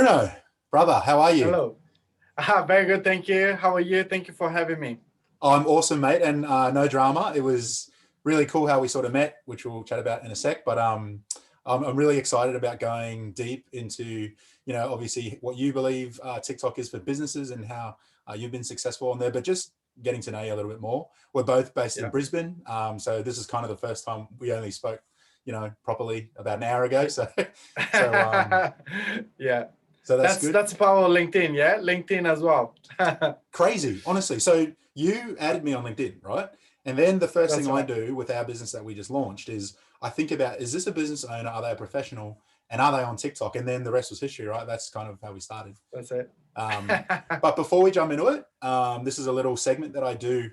Bruno, brother, how are you? Hello. Very good, thank you. How are you? Thank you for having me. I'm awesome, mate, and no drama. It was really cool how we sort of met, which we'll chat about in a sec. But I'm really excited about going deep into, obviously what you believe TikTok is for businesses and how you've been successful on there. But just getting to know you a little bit more. We're both based in Yeah. Brisbane, so this is kind of the first time we only spoke, properly about an hour ago. So Yeah. so that's That's good. that's the power of LinkedIn, yeah? LinkedIn as well. Crazy, honestly. So you added me on LinkedIn, right? And then the first That's thing I right. do with our business that we just launched is I think about, is this a business owner? Are they a professional? And are they on TikTok? And then the rest was history, right? That's kind of how we started. That's it. But before we jump into it, this is a little segment that I do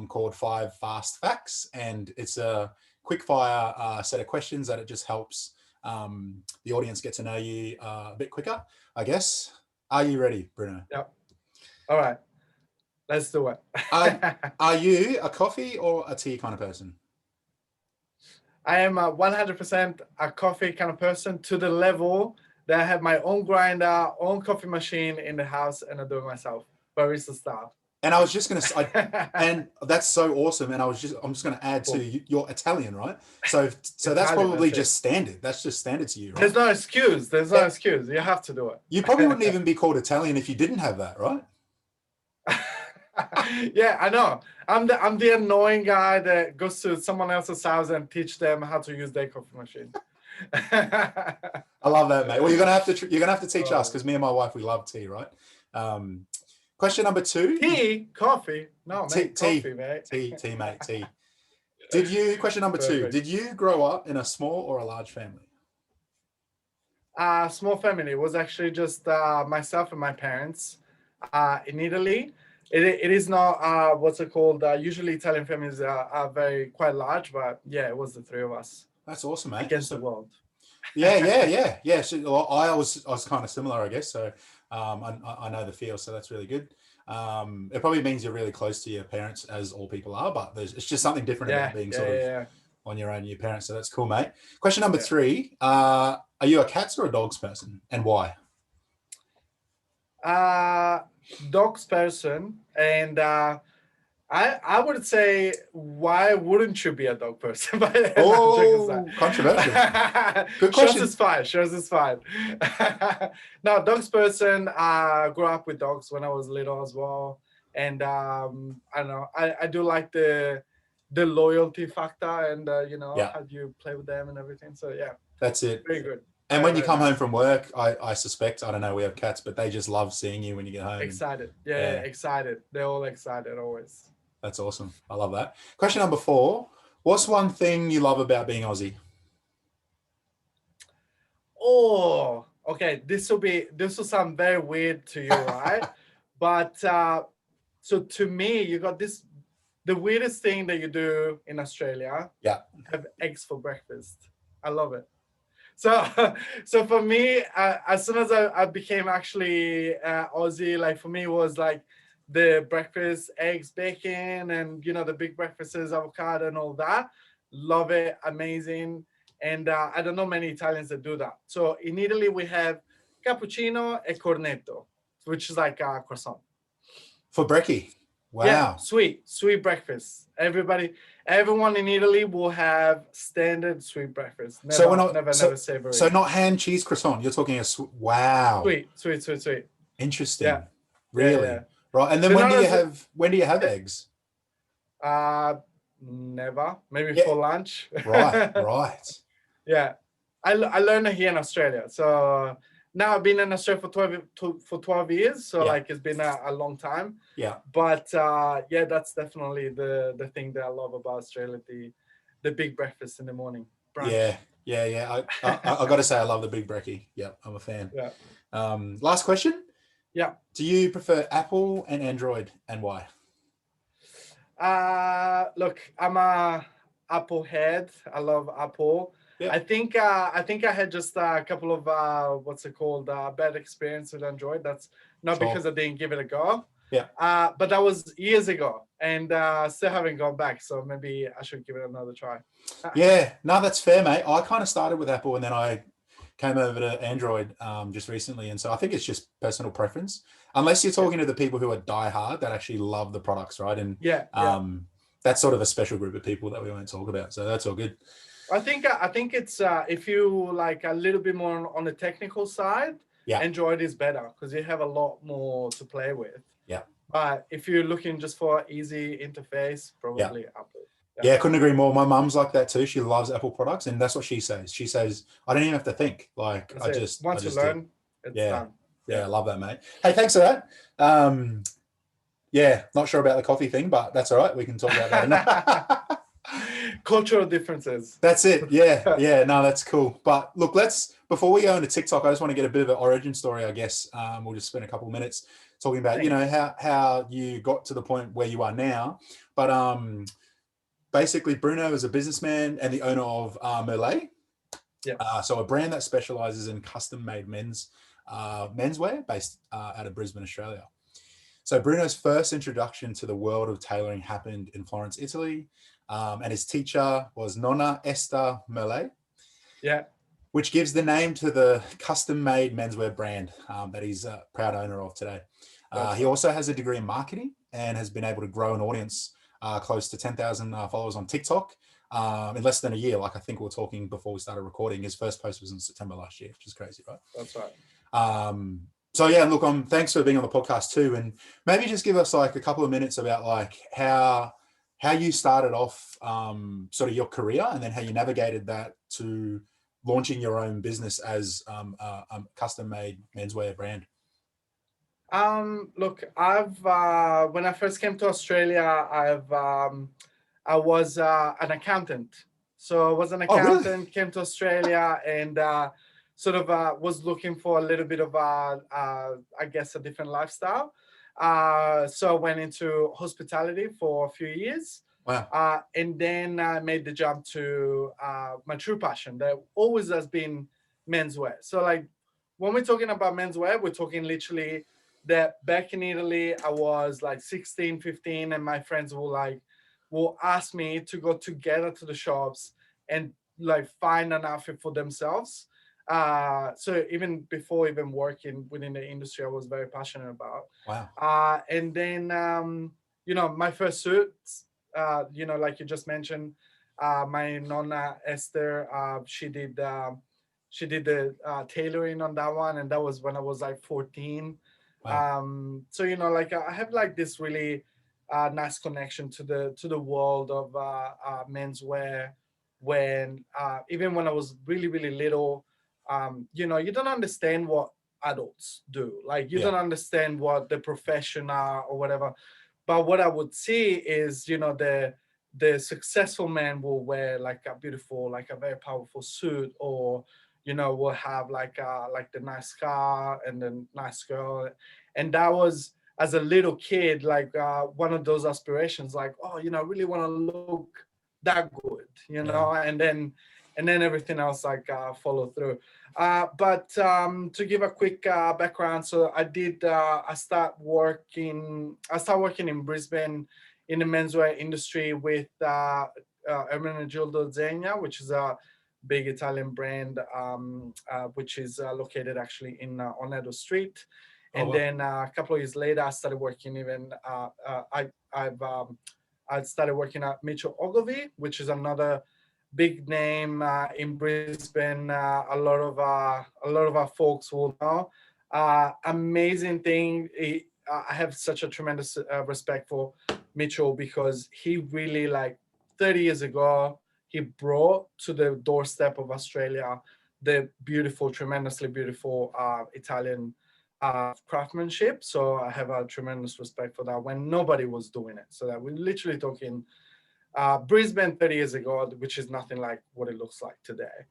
called 5 Fast Facts. And it's a quick fire set of questions that it just helps the audience get to know you a bit quicker, I guess. Are you ready, Bruno? Yep. All right. Let's do it. Are you a coffee or a tea kind of person? I am 100% a coffee kind of person to the level that I have my own grinder, own coffee machine in the house, and I do it myself. Barista style. And I was just going to, and that's so awesome. And I'm just going to add Cool. to you're Italian, right? So that's Italian, probably that's it. just standard. That's just standard to you, right? There's no excuse. There's no excuse. You have to do it. You probably wouldn't even be called Italian if you didn't have that, right? Yeah, I know. I'm the annoying guy that goes to someone else's house and teach them how to use their coffee machine. I love that, mate. Well, you're gonna have to teach us, because me and my wife, we love tea, right? Question number 2. Tea, coffee. No, Tea, mate, coffee, mate. tea, mate, tea. Question number 2, Perfect. did you grow up in a small or a large family? Small family. It was actually just myself and my parents in Italy. It is not what's it called? Usually Italian families are very quite large, but yeah, it was the three of us That's awesome, mate. against the world. Yeah. So, well, I was kind of similar, I guess. So I know the feel, so that's really good. It probably means you're really close to your parents, as all people are, but it's just something different about being on your own, your parents. So that's cool, mate. Question number 3, are you a cats or a dogs person, and why? Dogs person, and I would say, why wouldn't you be a dog person? Oh, controversial. Good question. Shows is fine. No, dogs person. Grew up with dogs when I was little as well, and I don't know. I do like the loyalty factor, and how you play with them and everything. So yeah, that's it. Very good. And when you come home from work, I suspect, I don't know, we have cats, but they just love seeing you when you get home. Excited. Yeah, excited. They're all excited always. That's awesome. I love that. Question number 4. What's one thing you love about being Aussie? Oh, okay. This will sound very weird to you, right? But so to me, you got the weirdest thing that you do in Australia. Yeah. Have eggs for breakfast. I love it. So for me, as soon as I became actually Aussie, like for me it was like the breakfast, eggs, bacon, and the big breakfasts, avocado and all that. Love it, amazing. And I don't know many Italians that do that. So in Italy we have cappuccino e cornetto, which is like a croissant. For brekkie. Wow. Yeah, sweet breakfast. Everyone in Italy will have standard sweet breakfast. Never savory. So not ham, cheese, croissant. You're talking wow. Sweet. Interesting. Yeah. Really? Yeah. Right. And then when do you have eggs? Never. Maybe for lunch. Right. Yeah. I learned it here in Australia. So now I've been in Australia for 12 years. So like it's been a long time. Yeah. But that's definitely the thing that I love about Australia, the big breakfast in the morning. Brunch. Yeah. I got to say, I love the big brekkie. Yeah, I'm a fan. Yeah. Last question. Yeah. Do you prefer Apple and Android, and why? Look, I'm a Apple head. I love Apple. Yeah. I think I had just a couple of bad experience with Android. That's not because I didn't give it a go. Yeah. But that was years ago, and still haven't gone back. So maybe I should give it another try. Yeah. No, that's fair, mate. I kind of started with Apple, and then I came over to Android just recently, and so I think it's just personal preference. Unless you're talking to the people who are diehard that actually love the products, right? And that's sort of a special group of people that we won't talk about. So that's all good. I think it's if you like a little bit more on the technical side, Android is better because you have a lot more to play with. Yeah. But if you're looking just for easy interface, probably Apple. Yeah, I couldn't agree more. My mum's like that too. She loves Apple products, and that's what she says. She says, I don't even have to think. Like, once you learn, it's done. Yeah, I love that, mate. Hey, thanks for that. Yeah, not sure about the coffee thing, but that's all right. We can talk about that. Cultural differences. That's it. Yeah. No, that's cool. But look, before we go into TikTok, I just want to get a bit of an origin story, I guess. We'll just spend a couple of minutes talking about, how you got to the point where you are now. But basically, Bruno is a businessman and the owner of Merlai. Yeah. So a brand that specializes in custom-made menswear based out of Brisbane, Australia. So Bruno's first introduction to the world of tailoring happened in Florence, Italy. And his teacher was Nonna Esther Merlai. Yeah. Which gives the name to the custom-made menswear brand that he's a proud owner of today. He also has a degree in marketing and has been able to grow an audience close to 10,000 followers on TikTok in less than a year. Like I think we were talking before we started recording. His first post was in September last year, which is crazy, right? That's right. So yeah, look, thanks for being on the podcast too, and maybe just give us like a couple of minutes about like how you started off sort of your career, and then how you navigated that to launching your own business as a custom-made menswear brand. Look, I've when I first came to Australia, I was an accountant. So I was an accountant, really? Came to Australia, and sort of was looking for a little bit of I guess a different lifestyle. So I went into hospitality for a few years. Wow. And then I made the jump to my true passion that always has been menswear. So like when we're talking about menswear, we're talking literally that back in Italy, I was like 16, 15, and my friends will ask me to go together to the shops and like find an outfit for themselves. So even before working within the industry, I was very passionate about. Wow. And then, my first suits, like you just mentioned, my Nonna Esther, she did the tailoring on that one. And that was when I was like 14. Wow. So, like I have like this really nice connection to the world of menswear when even when I was really, really little. You don't understand what adults do. Like you don't understand what the profession are or whatever. But what I would see is, the successful man will wear like a beautiful, like a very powerful suit, or, will have like the nice car and the nice girl. And that was, as a little kid, like one of those aspirations, like, oh, I really want to look that good, and then everything else like follow through. But to give a quick background, so I started working in Brisbane in the menswear industry with Ermenegildo Zegna, which is a big Italian brand, which is located actually in Onedo Street. And then a couple of years later, I started working I started working at Mitchell Ogilvy, which is another big name in Brisbane. A lot of our folks will know. Amazing thing. I have such a tremendous respect for Mitchell because he really, like 30 years ago, he brought to the doorstep of Australia the beautiful, tremendously beautiful Italian craftsmanship. So I have a tremendous respect for that when nobody was doing it. So that we're literally talking Brisbane 30 years ago, which is nothing like what it looks like today.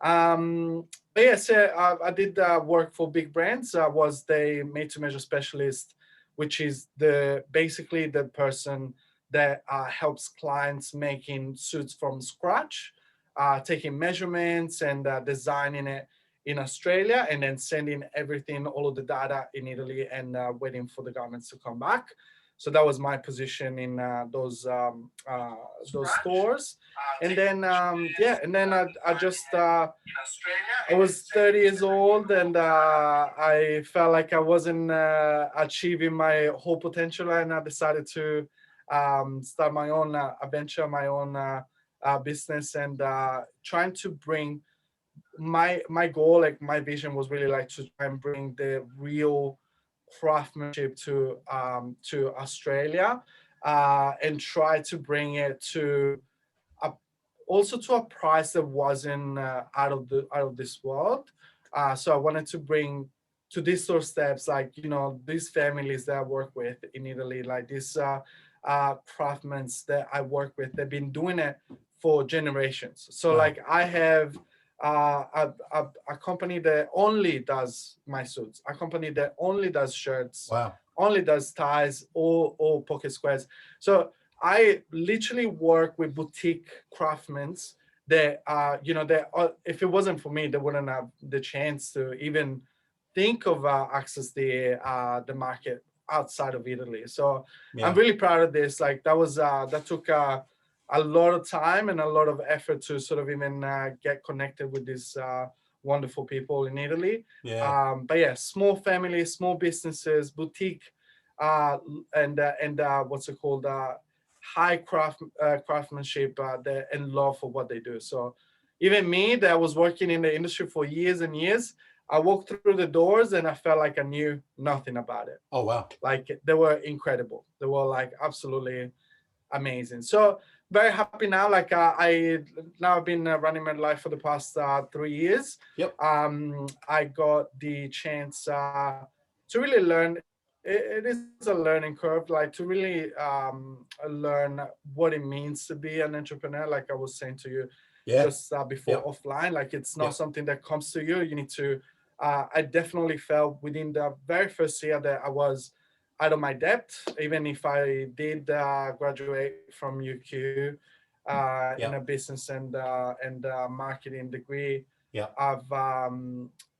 But yeah, so I did work for big brands. I was the made-to-measure specialist, which is basically the person that helps clients making suits from scratch, taking measurements and designing it in Australia, and then sending everything, all of the data in Italy, and waiting for the garments to come back. So that was my position in those stores. And then I just I was 30 years old, and I felt like I wasn't achieving my whole potential, and I decided to start my own adventure, my own business, and trying to bring my goal, like my vision was really like to try and bring the real craftsmanship to Australia, and try to bring it to a, also to a price that wasn't out of this world. So I wanted to bring to these sort of steps, like, you know, these families that I work with in Italy, like these craftsmen that I work with, they've been doing it for generations. So Wow. like I have a company that only does my suits, a company that only does shirts, Wow. only does ties or pocket squares. So I literally work with boutique craftsmen that you know, that if it wasn't for me, they wouldn't have the chance to even think of access the market outside of Italy. So Yeah. I'm really proud of this. Like that took a lot of time and a lot of effort to sort of even get connected with these wonderful people in Italy. Yeah. But yeah, small families, small businesses, boutique, and what's it called? High craftsmanship and love for what they do. So even me, that was working in the industry for years and years, I walked through the doors and I felt like I knew nothing about it. Oh, wow. Like they were incredible. They were like absolutely amazing. So very happy now. Like I've been running my life for the past 3 years. Yep. I got the chance to really learn. It is a learning curve, like to really learn what it means to be an entrepreneur. Like I was saying to you Yeah. just before Yep. offline, like it's not Yep. something that comes to you. You need to. I definitely felt within the very first year that I was out of my depth, even if I did graduate from UQ in a business and marketing degree. Yeah.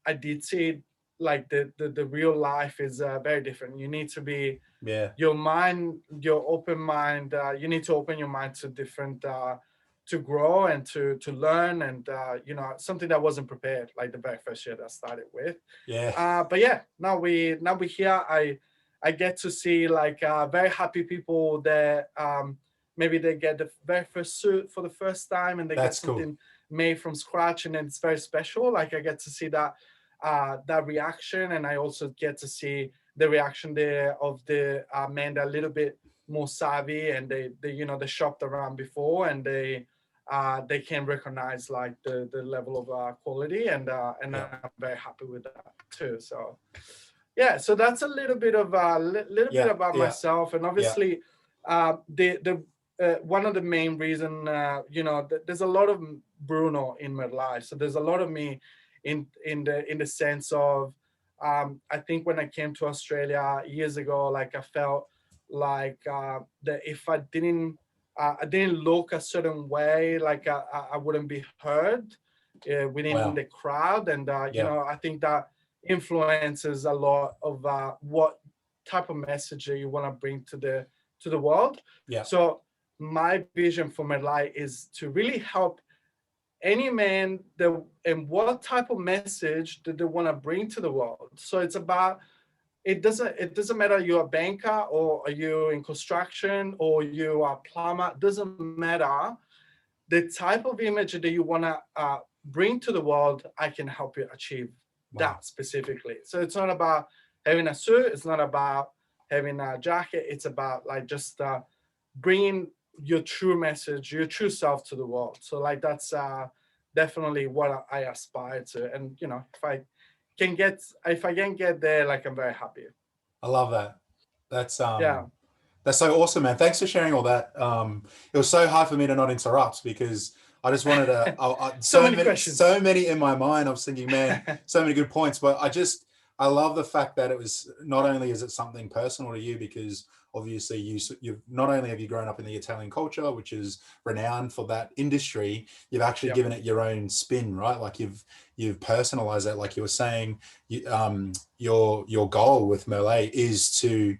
I did see like the real life is very different. You need to be your open mind. You need to open your mind to different to grow and to learn, and you know, something that wasn't prepared like the very first year that I started with. Yeah. But yeah, now we here. I get to see like very happy people that maybe they get the very first suit for the first time and they That's get something cool. made from scratch, and it's very special. Like I get to see that that reaction, and I also get to see the reaction there of the men that are a little bit more savvy, and they you know, they shopped around before, and they can recognize like the level of quality, and I'm very happy with that too. So yeah, so that's a little bit of bit about myself, and obviously the one of the main reason, you know, there's a lot of Bruno in Merlai, so there's a lot of me in the sense of I think when I came to Australia years ago, like I felt like that if I didn't look a certain way, like I wouldn't be heard within the crowd, and you know, I think that influences a lot of what type of message you want to bring to the world. Yeah. So my vision for my life is to really help any man that, and what type of message that they want to bring to the world. So it's about, it doesn't matter you're a banker or are you in construction or you are a plumber, doesn't matter the type of image that you want to bring to the world. I can help you achieve that specifically. So it's not about having a suit, it's not about having a jacket, it's about like just bringing your true message, your true self to the world. So like that's definitely what I aspire to, and you know, if I can get there, like I'm very happy. I love that. That's so awesome, man. Thanks for sharing all that. It was so hard for me to not interrupt because I just wanted to. So many questions, so many in my mind. I was thinking, man, so many good points. But I love the fact that it was not only is it something personal to you, because obviously you've not only have you grown up in the Italian culture, which is renowned for that industry, you've actually given it your own spin, right? Like you've personalized it. Like you were saying, your goal with Merlai is to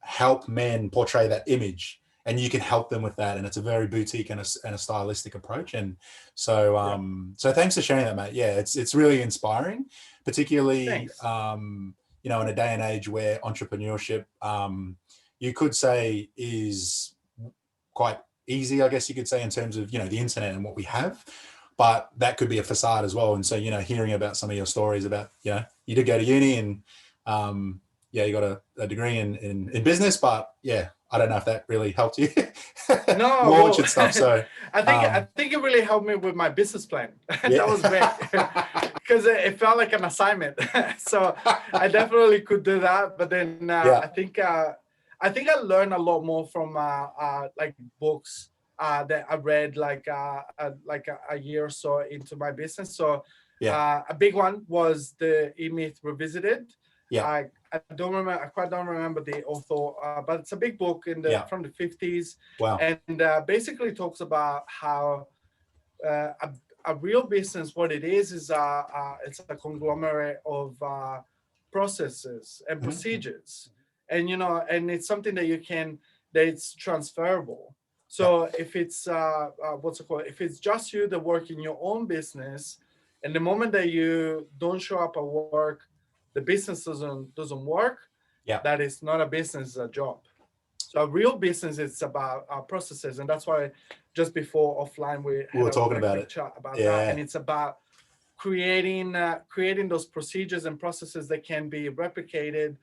help men portray that image, and you can help them with that. And it's a very boutique and a stylistic approach. And so, so thanks for sharing that, mate. Yeah, it's really inspiring, particularly, you know, in a day and age where entrepreneurship, you could say, is quite easy, I guess you could say, in terms of, you know, the internet and what we have, but that could be a facade as well. And so, you know, hearing about some of your stories about, you know, you did go to uni and, yeah, you got a degree in business, but yeah, I don't know if that really helped you No, launch well, and stuff. So I think it really helped me with my business plan. yeah. That was great because it felt like an assignment. So I definitely could do that. But then Yeah. I think I learned a lot more from like books that I read like a year or so into my business. So Yeah. a big one was the E-Myth Revisited. Yeah. I don't remember. I quite don't remember the author, but it's a big book from the 50s, Wow. and basically talks about how a real business, what it is it's a conglomerate of processes and procedures, and you know, and it's something that that it's transferable. So if it's what's it called? If it's just you that work in your own business, and the moment that you don't show up at work, the business doesn't work. Yeah. That is not a business, it's a job. So a real business is about processes, and that's why just before offline we were had talking a about quick it. chat about Yeah. that, and it's about creating those procedures and processes that can be replicated,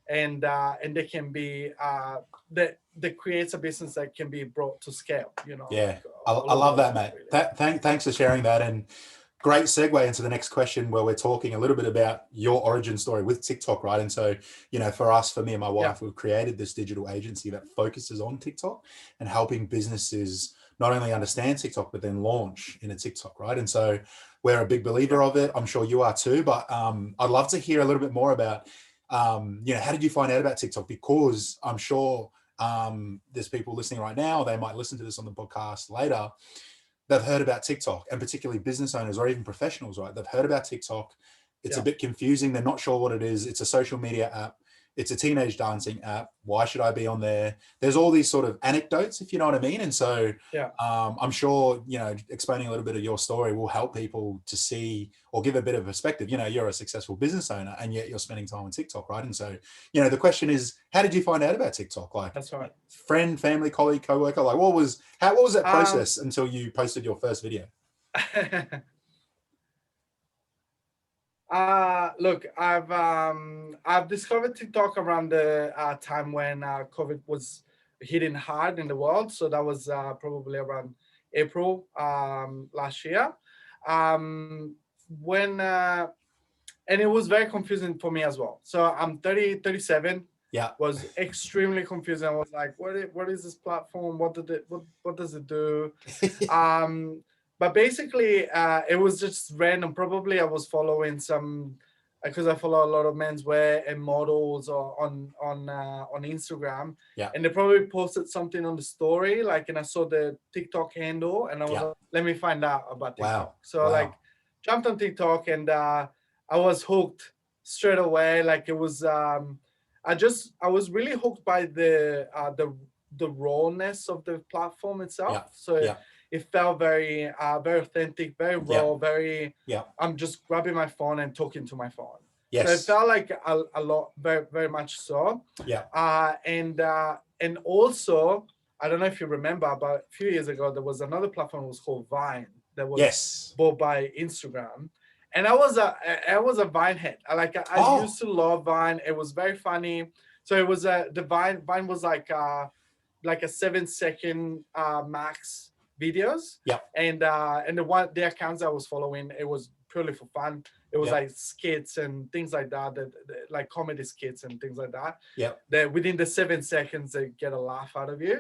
and they can be that creates a business that can be brought to scale. You know. Yeah, like, I love that, mate. really. Thanks for sharing that, and great segue into the next question, where we're talking a little bit about your origin story with TikTok, right? And so, you know, for me and my wife, we've created this digital agency that focuses on TikTok and helping businesses not only understand TikTok, but then launch in a TikTok, right? And so we're a big believer of it. I'm sure you are too, but I'd love to hear a little bit more about, you know, how did you find out about TikTok? Because I'm sure there's people listening right now, they might listen to this on the podcast later, they've heard about TikTok, and particularly business owners or even professionals, right? They've heard about TikTok. It's a bit confusing. They're not sure what it is. It's a social media app. It's a teenage dancing app. Why should I be on there? There's all these sort of anecdotes, if you know what I mean. And so I'm sure, you know, explaining a little bit of your story will help people to see or give a bit of perspective. You know, you're a successful business owner and yet you're spending time on TikTok, right? And so, you know, the question is, how did you find out about TikTok? Like, that's right. Friend, family, colleague, coworker, like what was that process until you posted your first video? Look, I've discovered TikTok around the time when COVID was hitting hard in the world. So that was probably around April last year. When and it was very confusing for me as well. So I'm 37. Yeah. Was extremely confusing. I was like, what is this platform? What does it do? But basically, it was just random. Probably I was following some, because I follow a lot of menswear and models on Instagram. Yeah. And they probably posted something on the story, like, and I saw the TikTok handle, and I was like, let me find out about TikTok. Wow. So like, jumped on TikTok, and I was hooked straight away. Like it was, I was really hooked by the rawness of the platform itself. Yeah. So it felt very authentic, very raw, very. I'm just grabbing my phone and talking to my phone. Yes. So it felt like a lot, very very much so. Yeah. And also, I don't know if you remember, but a few years ago there was another platform that was called Vine that was bought by Instagram. And I was a Vine head. I used to love Vine. It was very funny. So it was the Vine was like a 7-second max videos. Yeah. And the accounts I was following, it was purely for fun. It was like skits and things like that, like comedy skits and things like that. Yeah. That within the 7 seconds they get a laugh out of you.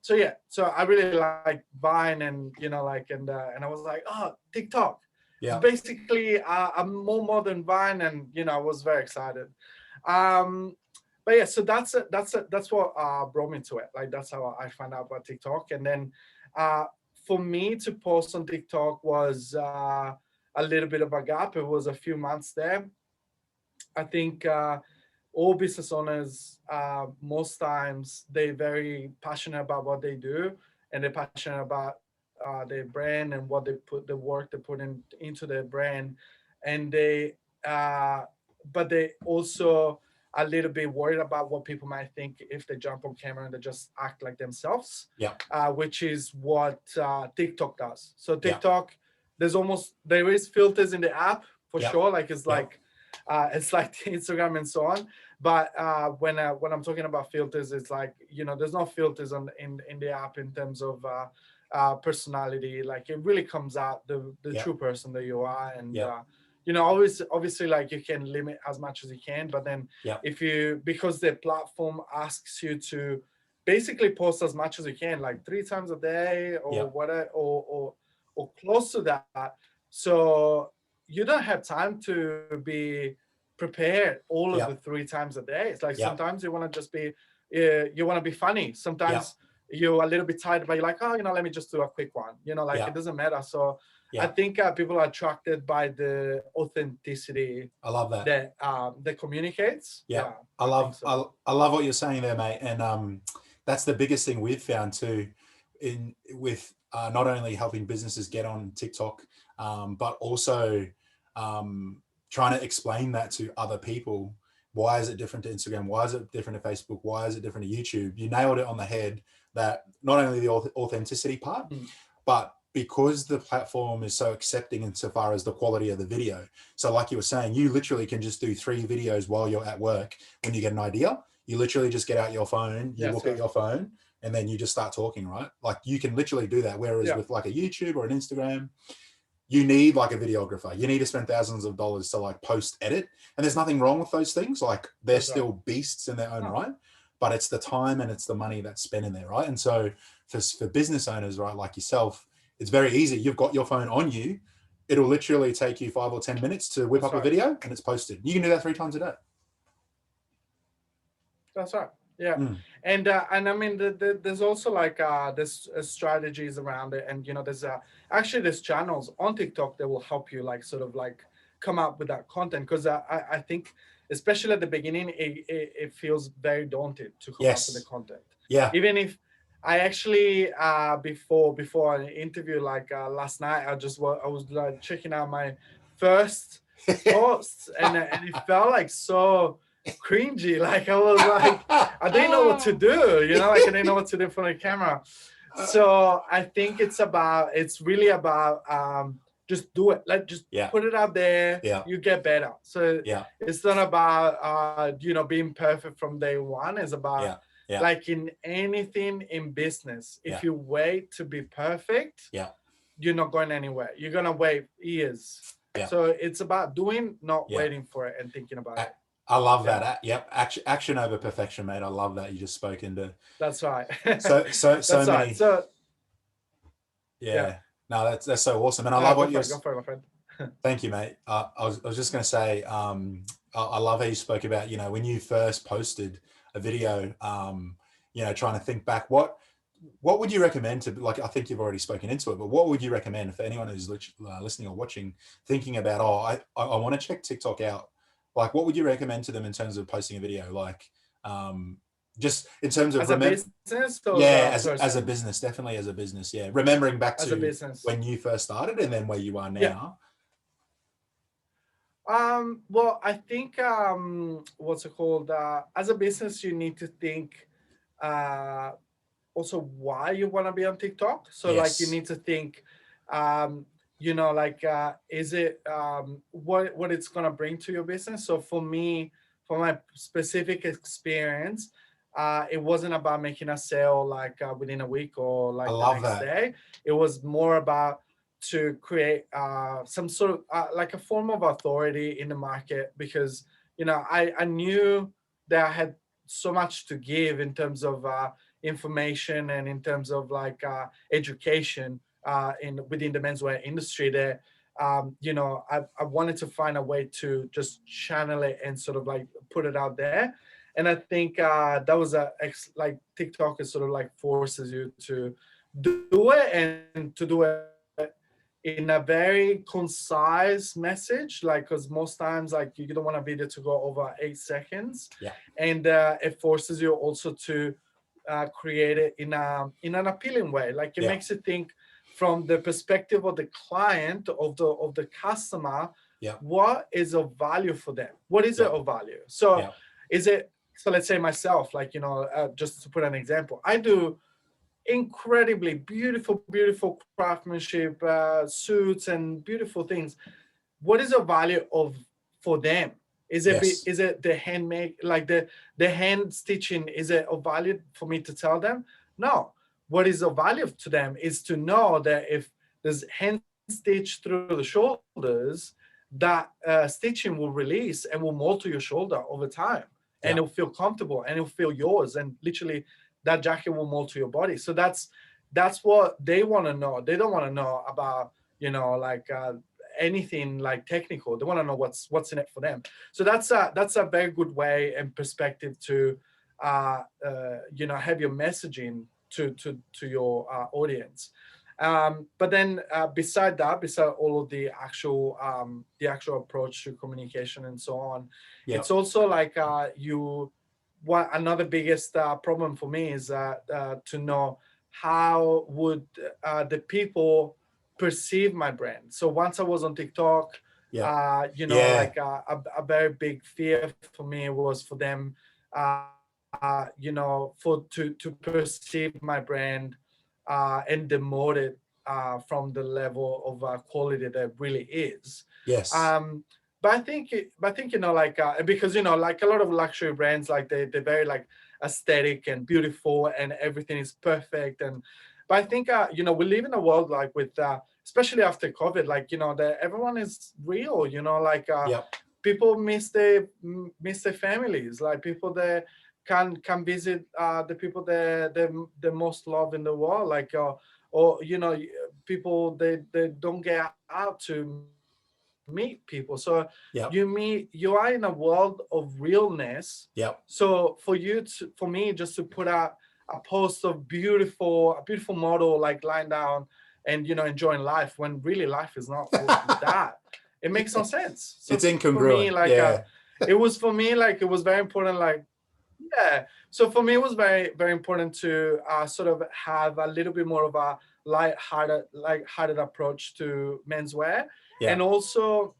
So I really like Vine, and you know, like, and I was like, oh, TikTok. Yeah. Basically, I'm more modern Vine, and you know, I was very excited. But yeah, so that's what brought me to it. Like that's how I found out about TikTok, and then for me to post on TikTok was a little bit of a gap. It was a few months there. I think all business owners, most times they're very passionate about what they do, and they're passionate about their brand and what they put, the work they put into their brand, and uh, but they also a little bit worried about what people might think if they jump on camera and they just act like themselves, Yeah. which is what TikTok does. So Yeah. TikTok, there is filters in the app for Yeah. sure. Like Yeah. it's like Instagram and so on. But when I'm talking about filters, it's like, there's no filters in the app in terms of personality. Like it really comes out the Yeah. true person that you are, and Yeah. obviously like you can limit as much as you can, but then Yeah. because the platform asks you to basically post as much as you can, like 3 times a day or Yeah. whatever, or close to that, so you don't have time to be prepared all of Yeah. the 3 times a day. It's like Yeah. sometimes you want to just be you want to be funny, sometimes you're a little bit tired, but you're like, oh, let me just do a quick one, like Yeah. it doesn't matter. So I Yeah. think people are attracted by the authenticity I love that. that communicates. Yeah. I think so. I love what you're saying there, mate. And that's the biggest thing we've found too, with not only helping businesses get on TikTok, but also trying to explain that to other people. Why is it different to Instagram? Why is it different to Facebook? Why is it different to YouTube? You nailed it on the head, that not only the authenticity part, but because the platform is so accepting insofar as the quality of the video. So like you were saying, you literally can just do 3 videos while you're at work. When you get an idea, you literally just get out your phone, you look at your phone, and then you just start talking, right? Like you can literally do that. Whereas with like a YouTube or an Instagram, you need like a videographer. You need to spend thousands of dollars to like post edit. And there's nothing wrong with those things. Like they're still beasts in their own right, but it's the time and it's the money that's spent in there, right? And so for business owners, right, like yourself, it's very easy. You've got your phone on you. It'll literally take you 5 or 10 minutes to whip up a video and it's posted. You can do that 3 times a day. That's right. Yeah. And I mean, there's also like there's strategies around it, and there's actually there's channels on TikTok that will help you like sort of like come up with that content, because I think especially at the beginning it feels very daunting to come up with the content. Yeah. Even if I actually before an interview like last night, I was like checking out my first posts, and it felt like so cringy. Like I was like, I didn't know what to do, like I didn't know what to do in front of the camera. So I think it's really about just do it. Like just put it out there. You get better. So it's not about being perfect from day one. It's about like in anything in business, if you wait to be perfect, you're not going anywhere. You're gonna wait years. So it's about doing, not waiting for it and thinking about it. I love that. Yep. Action over perfection, mate. I love that. You just spoke into. That's right. So That's many. Right. So no, that's so awesome. And I love what you're. Go for it, my friend. Thank you, mate. I was just going to say, I love how you spoke about, when you first posted a video, trying to think back, what would you recommend to, like, I think you've already spoken into it, but what would you recommend for anyone who's listening or watching, thinking about, I want to check TikTok out? Like, what would you recommend to them in terms of posting a video? Like, just in terms of as a business, or as a business, definitely as a business. Yeah, remembering back to when you first started and then where you are now. Well, I think what's it called? As a business, you need to think also why you want to be on TikTok. So like you need to think is it what it's gonna bring to your business. So for me, for my specific experience, it wasn't about making a sale like within a week or like the next day. It was more about to create some sort of like a form of authority in the market, because I knew that I had so much to give in terms of information and in terms of like education within the menswear industry, that I wanted to find a way to just channel it and sort of like put it out there. And I think that was like TikTok is sort of like forces you to do it, and to do it in a very concise message, like, because most times, like, you don't want a video to go over 8 seconds. Yeah. And it forces you also to create it in an appealing way. Like, it Yeah. makes you think from the perspective of the client, of the customer. Yeah. What is of value for them? What is Yeah. it of value? So Yeah. is it, so let's say myself, like, you know, just to put an example, I do incredibly beautiful craftsmanship, suits and beautiful things. What is the value of for them? Is it Yes. is it the handmade, like the hand stitching? Is it of value for me to tell them? No. What is of value to them is to know that if there's hand stitch through the shoulders, that stitching will release and will mold to your shoulder over time, and Yeah. it'll feel comfortable and it'll feel yours, and literally that jacket will mold to your body. So that's what they want to know. They don't want to know about, you know, like anything like technical. They want to know what's in it for them. So that's a very good way and perspective to you know, have your messaging to your audience. But then beside all of the actual approach to communication and so on, Yeah. it's also like what another biggest problem for me is to know how would the people perceive my brand. So once I was on TikTok, Yeah. you know, like a very big fear for me was for them, you know, to perceive my brand and demote it from the level of quality that it really is. Yes. But I think you know, like because, you know, like a lot of luxury brands, like they're very like aesthetic and beautiful and everything is perfect. And but I think you know, we live in a world like with especially after COVID, like, you know, that everyone is real, you know, like people miss their families, like people that can visit the people they most love in the world, like or you know, people they don't get out to meet people. So you are in a world of realness. So for me just to put out a post of a beautiful model like lying down and, you know, enjoying life, when really life is not that, it makes no sense. So it's incongruent. For me, like it was very important, like so for me it was very important to sort of have a little bit more of a light-hearted approach to menswear. And also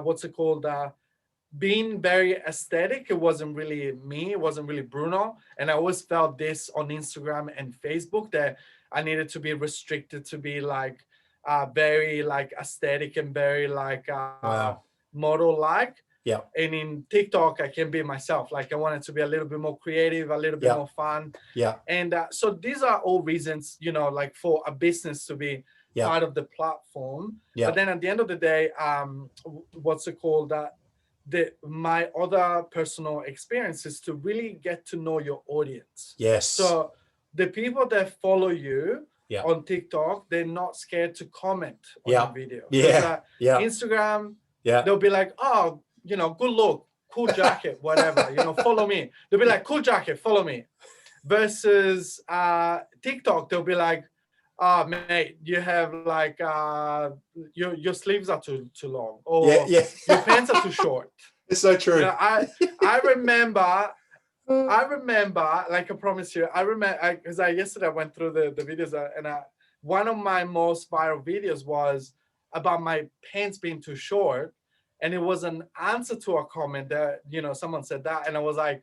what's it called, being very aesthetic. It wasn't really me, it wasn't really Bruno. And I always felt this on Instagram and Facebook, that I needed to be restricted to be like very like aesthetic and very like model like. And in TikTok, I can be myself. Like, I wanted to be a little bit more creative, a little bit more fun. And so these are all reasons, you know, like for a business to be part of the platform. But then at the end of the day, what's it called? My other personal experience is to really get to know your audience. So the people that follow you on TikTok, they're not scared to comment on your video. Instagram, they'll be like, oh, you know, good look, cool jacket, whatever, you know, follow me. They'll be like, cool jacket, follow me. Versus TikTok, they'll be like, oh, mate, you have like your sleeves are too long, or your pants are too short. It's so true. You know, I remember, like I promise you, I remember, because yesterday I went through the videos, and one of my most viral videos was about my pants being too short. And it was an answer to a comment that, you know, someone said that. And I was like,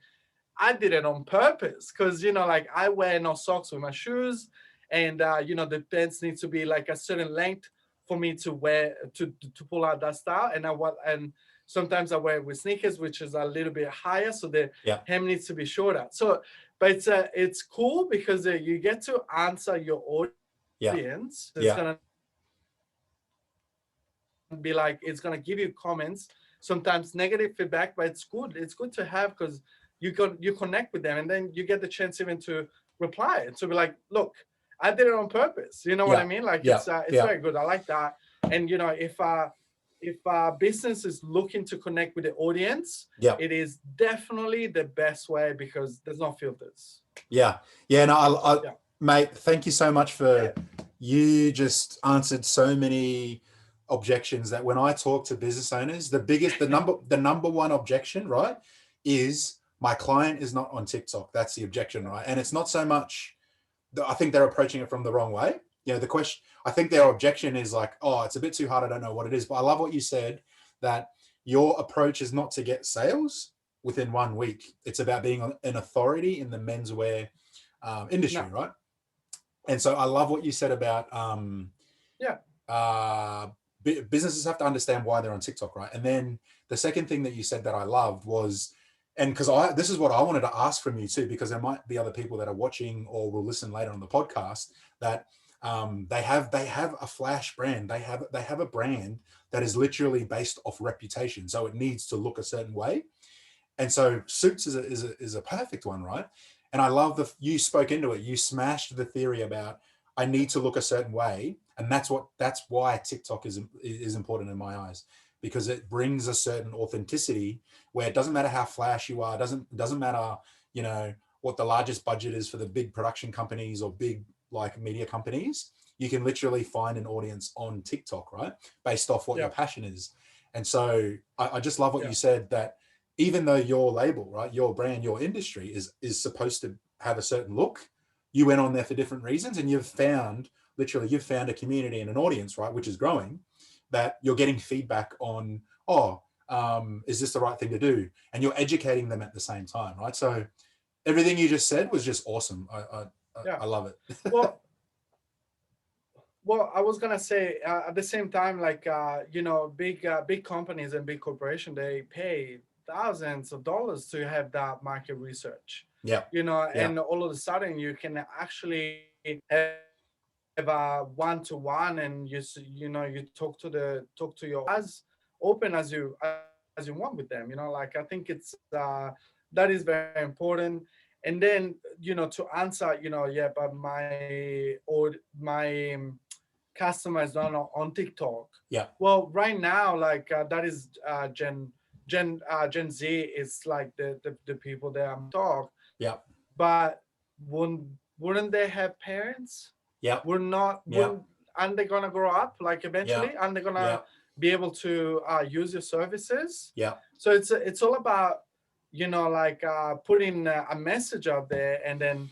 I did it on purpose. Because, you know, like I wear no socks with my shoes. And, you know, the pants need to be like a certain length for me to wear, to pull out that style. And sometimes I wear it with sneakers, which is a little bit higher. So the hem needs to be shorter. So, but it's cool because you get to answer your audience. It's going to be like, it's going to give you comments, sometimes negative feedback, but it's good to have, because you connect with them, and then you get the chance even to reply and to be like, look, I did it on purpose. You know what I mean? Like it's very good. I like that. And you know, if business is looking to connect with the audience, it is definitely the best way, because there's no filters. No, mate, thank you so much for you just answered so many objections that when I talk to business owners, the number one objection, right, is my client is not on TikTok. That's the objection, right? And it's not so much, I think they're approaching it from the wrong way. You know, the question, I think their objection is like, oh, it's a bit too hard. I don't know what it is. But I love what you said, that your approach is not to get sales within 1 week. It's about being an authority in the menswear industry, right? And so I love what you said about businesses have to understand why they're on TikTok, right? And then the second thing that you said that I loved was, and because this is what I wanted to ask from you too, because there might be other people that are watching or will listen later on the podcast that they have a flash brand. They have a brand that is literally based off reputation, so it needs to look a certain way. And so suits is a perfect one, right? And I love you spoke into it. You smashed the theory about I need to look a certain way, and that's why TikTok is important in my eyes, because it brings a certain authenticity where it doesn't matter how flash you are, doesn't matter, you know, what the largest budget is for the big production companies or big like media companies. You can literally find an audience on TikTok, right, based off what your passion is. And so I just love what you said, that even though your label, right, your brand, your industry is supposed to have a certain look, you went on there for different reasons, and you've found a community and an audience, right, which is growing, that you're getting feedback on, is this the right thing to do? And you're educating them at the same time, right? So everything you just said was just awesome. I love it. Well, I was gonna say at the same time, like big companies and big corporations, they pay thousands of dollars to have that market research. Yeah. And all of a sudden you can actually have a one-to-one, and you talk to your as open as you want with them. Like, I think it's that is very important. And then to answer, but my customer is not on TikTok. Yeah. Well, right now, like that is Gen Z is like the people that I'm talk. Yeah. But wouldn't they have parents? Yeah. Aren't they gonna grow up like eventually? Yeah. Aren't they gonna be able to use your services? Yeah. So it's all about putting a message out there, and then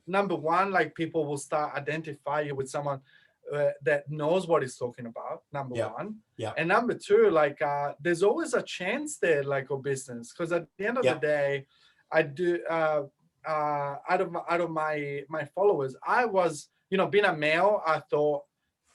number one, like people will start identify you with someone that knows what he's talking about, number one. Yeah. And number two, like there's always a chance there, like, of business, because at the end of the day, I do out of my followers, I was, being a male, I thought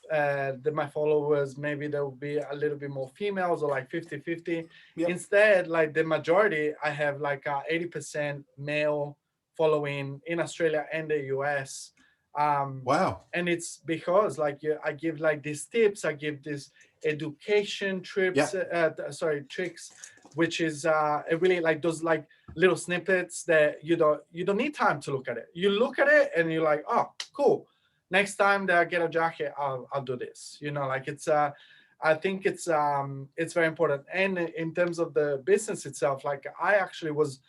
that my followers, maybe there will be a little bit more females, or like 50-50. Instead, like the majority, I have like 80% male following in Australia and the US. Wow. And it's because like I give like these tips, I give this education tricks, which is really like those like little snippets that you don't need time to look at it. You look at it and you're like, oh, cool. Next time that I get a jacket, I'll do this. Like it's I think it's very important. And in terms of the business itself, like I actually was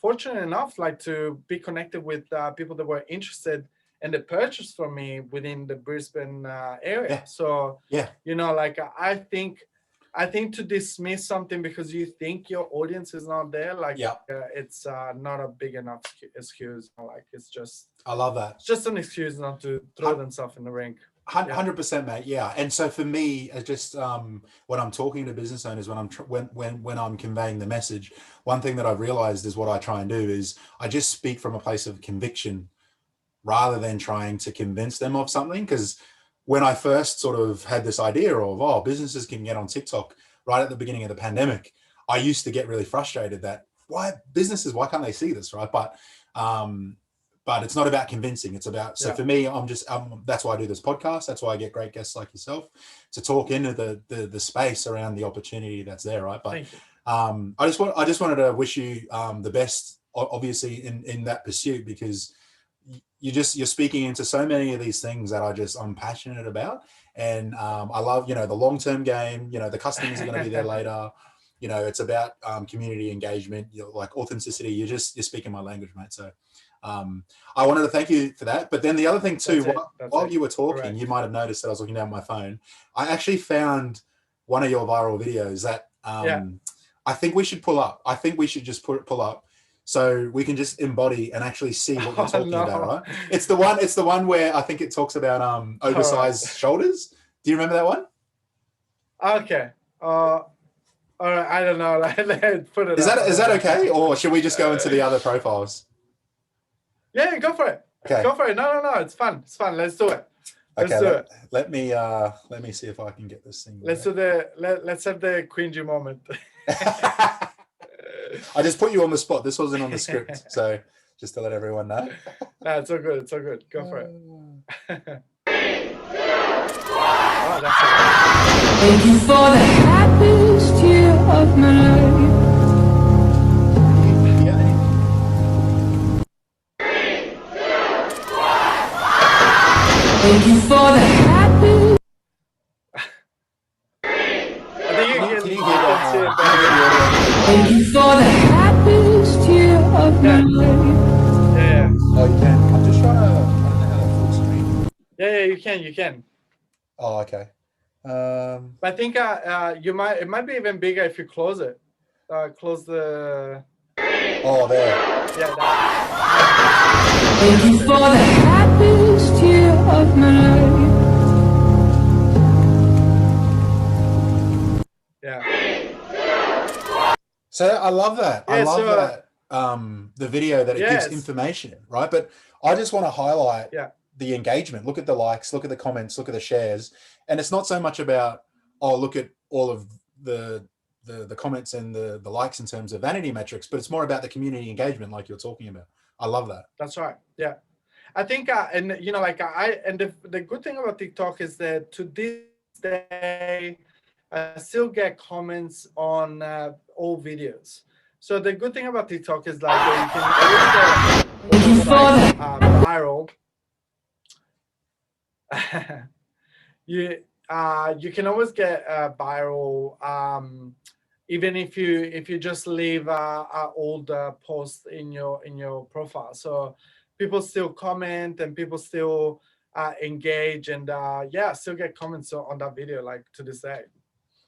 fortunate enough like to be connected with people that were interested and they purchased from me within the Brisbane area. So like I think to dismiss something because you think your audience is not there, like it's not a big enough excuse. Like it's just, I love that. It's just an excuse not to throw themselves in the ring. 100%, mate. Yeah. And so for me, just when I'm talking to business owners, when I'm conveying the message, one thing that I've realized is what I try and do is I just speak from a place of conviction rather than trying to convince them of something. Because when I first sort of had this idea of, businesses can get on TikTok right at the beginning of the pandemic, I used to get really frustrated that why can't they see this, right? But it's not about convincing. It's about, so for me, that's why I do this podcast. That's why I get great guests like yourself to talk into the space around the opportunity that's there, right? But I just wanted to wish you the best, obviously, in that pursuit, because you're speaking into so many of these things that I'm passionate about. And I love, the long-term game, the customers are going to be there later. It's about community engagement, like authenticity. You're speaking my language, mate. So I wanted to thank you for that. But then the other thing too, while you were talking, Correct. you might have noticed that I was looking down at my phone. I actually found one of your viral videos that I think we should pull up. I think we should just pull up so we can just embody and actually see what you're talking about, right? It's the one where I think it talks about oversized shoulders. Do you remember that one? Okay. All right. I don't know. Put it. Is that okay, or should we just go into the other profiles? Yeah, go for it. Okay. Go for it. No. It's fun. It's fun. Let's do it. Let's do it. Let me see if I can get this thing. Let's have the cringy moment. I just put you on the spot. This wasn't on the script, so just to let everyone know. No, it's all good. It's all good. Go for it. Thank you for the happiest year of my life. Thank you for the happy. Thank you for the happiest year of my life. Yeah. Oh, you can. I'm just trying to. I don't know how to full screen. Yeah. You can. Oh, okay. But I think it might be even bigger if you close it. Close the. Oh, there. Yeah. Thank you for the happiest year of my life. Yeah. So I love that. Yeah, I love that. The video that it gives information, right? But I just want to highlight the engagement. Look at the likes, look at the comments, look at the shares. And it's not so much about, look at all of the comments and the likes in terms of vanity metrics, but it's more about the community engagement like you're talking about. I love that. That's right. Yeah. I think, and the good thing about TikTok is that to this day, I still get comments on all videos. So the good thing about TikTok is like that you can always get viral. You can always get viral even if you just leave an old post in your profile. So people still comment and people still engage and still get comments on that video like to this day.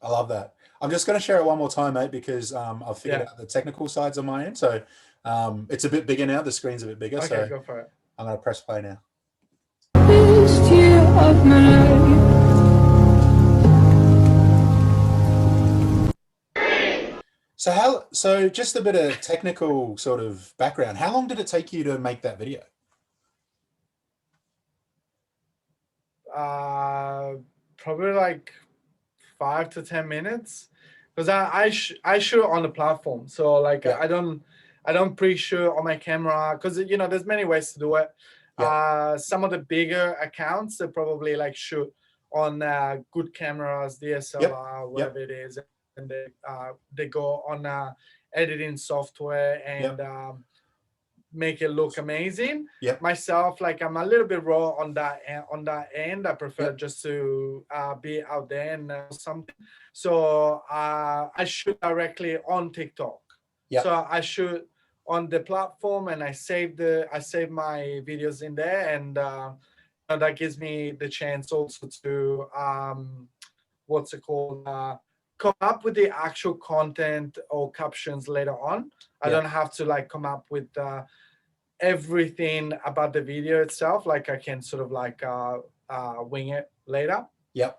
I love that. I'm just going to share it one more time, mate, because I've figured out the technical sides on my end. So it's a bit bigger now. The screen's a bit bigger. Okay, so go for it. I'm going to press play now. Happiest year of my life. So just a bit of technical sort of background. How long did it take you to make that video? Probably like 5 to 10 minutes, because I shoot on the platform. So like I don't pre-shoot on my camera, because there's many ways to do it. Some of the bigger accounts, they probably like shoot on good cameras, DSLR, whatever it is, and they go on editing software and make it look amazing. Myself, like I'm a little bit raw on that end. I prefer just to be out there and something. So I shoot directly on TikTok. So I shoot on the platform and I save my videos in there, and that gives me the chance also to come up with the actual content or captions later on. I don't have to like come up with everything about the video itself. Like I can sort of like wing it later. No,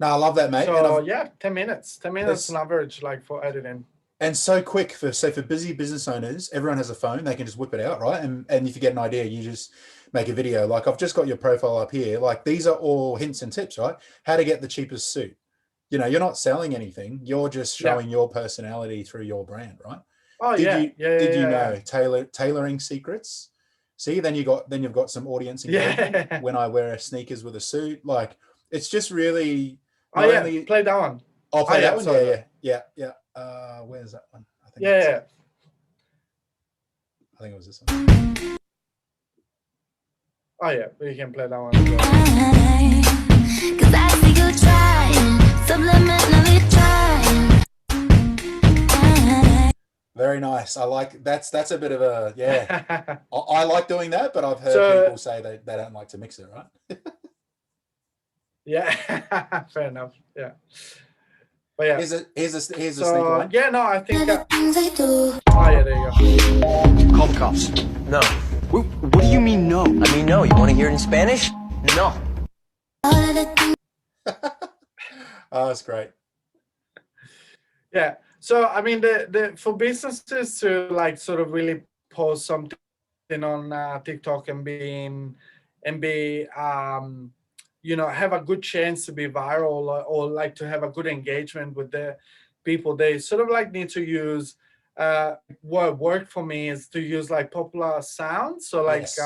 I love that, mate. So 10 minutes on average, like for editing. And so quick for busy business owners. Everyone has a phone; they can just whip it out, right? And if you get an idea, you just make a video. Like I've just got your profile up here. Like these are all hints and tips, right? How to get the cheapest suit. You're not selling anything. You're just showing your personality through your brand, right? Oh, Did you know tailoring secrets? See, then you've got some audience engagement. When I wear sneakers with a suit, like it's just really. Play that one. I'll play that one. Yeah. Where's that one? I think I think it was this one. Oh yeah, we can play that one. Cause I see you trying, subliminally trying. Very nice. I like that's a bit of a I like doing that, but I've heard So- people say they don't like to mix it, right? Yeah, fair enough. Yeah, but yeah. Here's a sneaky So one. yeah, no, I think. Oh yeah, there you go. Call the cops. No. What do you mean no? I mean no. You want to hear it in Spanish? No. Oh, that's great. Yeah. So I mean, the for businesses to like sort of really post something on TikTok and be have a good chance to be viral, or like to have a good engagement with the people, they sort of like need to use what worked for me is to use like popular sounds. So like Yes.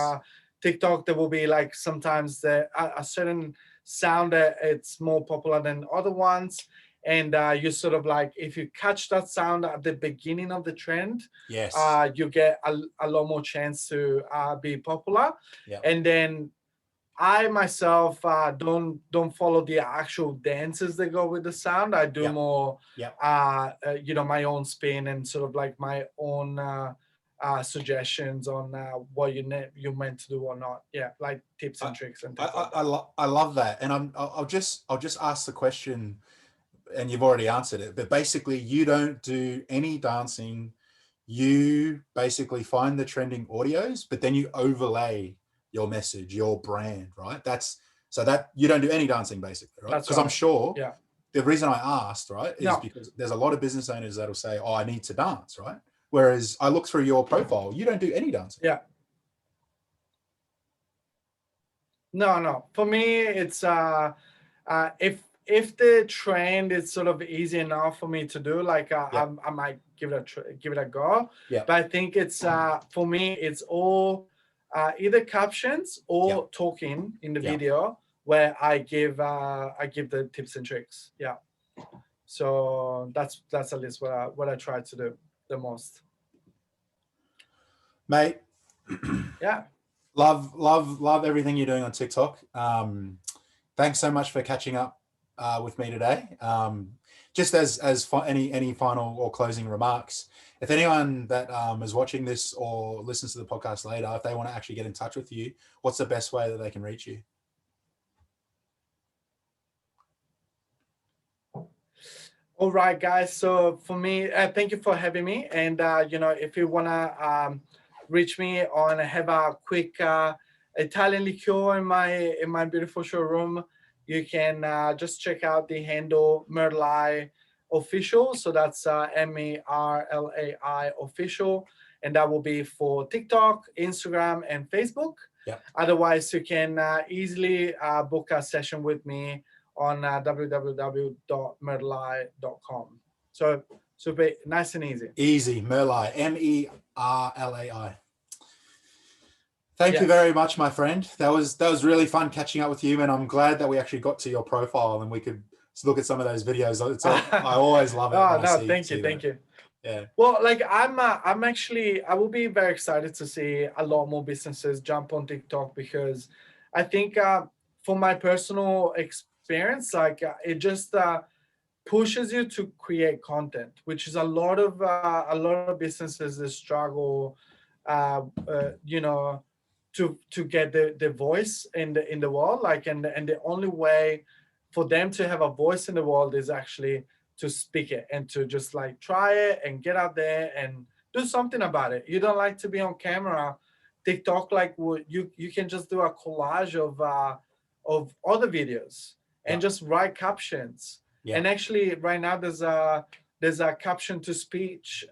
TikTok, there will be like sometimes a certain sound that it's more popular than other ones. And you sort of like, if you catch that sound at the beginning of the trend, Yes. you get a lot more chance to be popular. Yeah. And then I myself don't follow the actual dances that go with the sound. I do Yeah. more, Yeah. my own spin and sort of like my own suggestions on what you meant to do or not. Yeah, like tips and tricks and things like that. I love that, and I'll just ask the question, and you've already answered it. But basically, you don't do any dancing. You basically find the trending audios, but then you overlay your message, your brand, right? So that you don't do any dancing, basically, right? That's Because right. I'm sure Yeah. the reason I asked, right, is No. because there's a lot of business owners that'll say, "Oh, I need to dance," right? Whereas I look through your profile, you don't do any dancing. Yeah. No. For me, it's if the trend is sort of easy enough for me to do, like I might give it a go. Yeah. But I think it's for me, it's all either captions or talking in the video where I give the tips and tricks. Yeah. So that's at least what I try to do the most. Mate. Yeah. Love everything you're doing on TikTok. Thanks so much for catching up with me today. Just as any final or closing remarks, if anyone that is watching this or listens to the podcast later, if they want to actually get in touch with you, what's the best way that they can reach you? All right, guys. So for me, thank you for having me. And if you wanna reach me on have a quick Italian liqueur in my beautiful showroom, you can just check out the handle Merlai official. So that's MERLAI official, and that will be for TikTok, Instagram, and Facebook. Yeah. Otherwise, you can easily book a session with me on www.merlai.com. So super nice and easy. Easy, Merlai, MERLAI. Thank you Yes. very much, my friend. That was really fun catching up with you, and I'm glad that we actually got to your profile and we could look at some of those videos. I always love it. Thank you. Yeah. Well, like I will be very excited to see a lot more businesses jump on TikTok, because I think for my personal experience, like it just pushes you to create content, which is a lot of businesses that struggle, to get the voice in the world, like and the only way for them to have a voice in the world is actually to speak it and to just like try it and get out there and do something about it. You don't like to be on camera. TikTok, like you can just do a collage of other videos and just write captions. Yeah. And actually, right now there's a caption to speech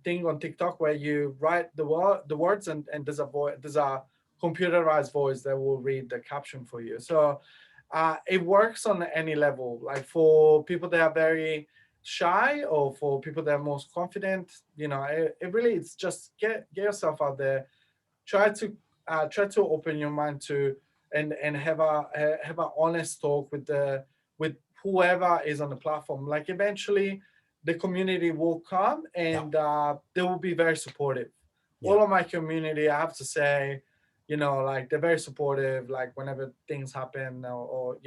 thing on TikTok where you write the words and there's a computerized voice that will read the caption for you. So it works on any level, like for people that are very shy or for people that are most confident. It really, it's just get yourself out there, try to open your mind to and have a honest talk with whoever is on the platform. Like eventually the community will come and they will be very supportive. All of my community, I have to say, like they're very supportive, like whenever things happen or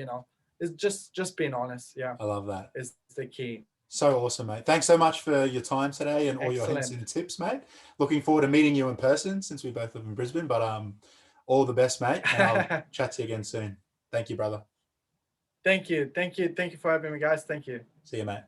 it's just being honest. Yeah. I love that. Is the key. So awesome, mate. Thanks so much for your time today and all your hints Excellent. and tips, mate. Looking forward to meeting you in person since we both live in Brisbane, but all the best, mate. And I'll chat to you again soon. Thank you, brother. Thank you for having me, guys. Thank you. See you, mate.